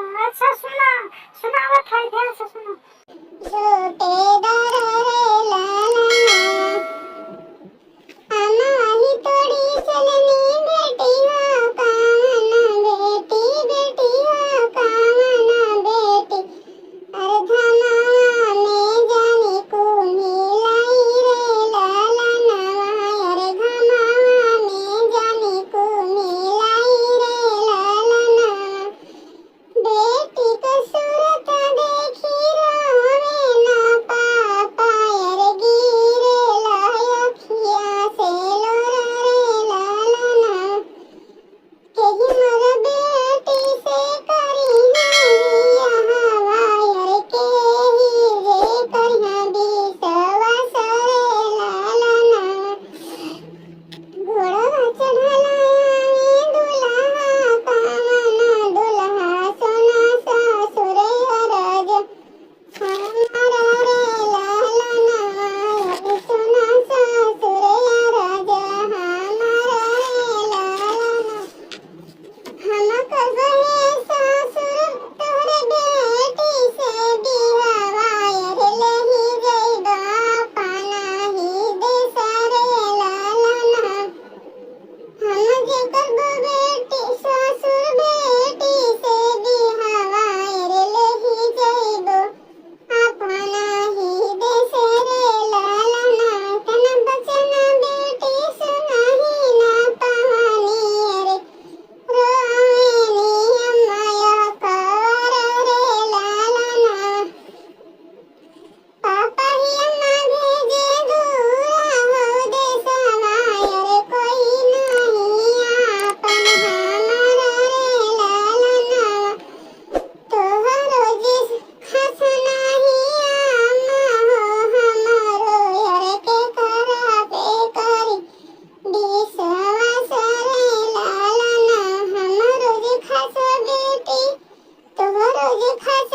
अच्छा सुना, सुनावत है, ध्यान से सुनो। छोटेदार रे लाला हमारी तोड़ी चलनी बेटी हो कामना बेटी बेटी हो कामना बेटी अरे धनवा में जानी को मिलाई रे लाला नवा अरे धनवा में जानी को मिलाई रे लाला नवा बेटी को सूरत देखी रोवे ना पापा अरे गिरे लाया खिया से लोरा रे लाला ना कही मोर बेटी से करी हैया हवाई अरे केही जे करिया विश्वास रे लाला ना घोड़ा चढ़ला दुल्हा कामना दुल्हा सोना ससुर अरज हमारा रे लाला ना सोना ससुर अरज हमारा रे लाला ना हम कहे ससुर तोहरे बेटी से बिहावाय रे लेही जइबा पाना ही देश रे लाला ना हम जेकर बेटी ससुर बेटी से बिहावाय रे लेही जइबो अपना ही देश रे लाला ना तना बचन बेटी सुनाही ना कहानी रे रोवेनी अम्माया कवर रे लाला ना पापा ही अम्मा भेजे दूरा हो देशवाय रे कोई नहीं आपन हमारा रे लाला ना तोहरो जिस खास नहीं अम्मा हो हमारो अरे के करा पे करी विश्वास रे लाला ना हमारो जे खास बेटी तोहरो जे खास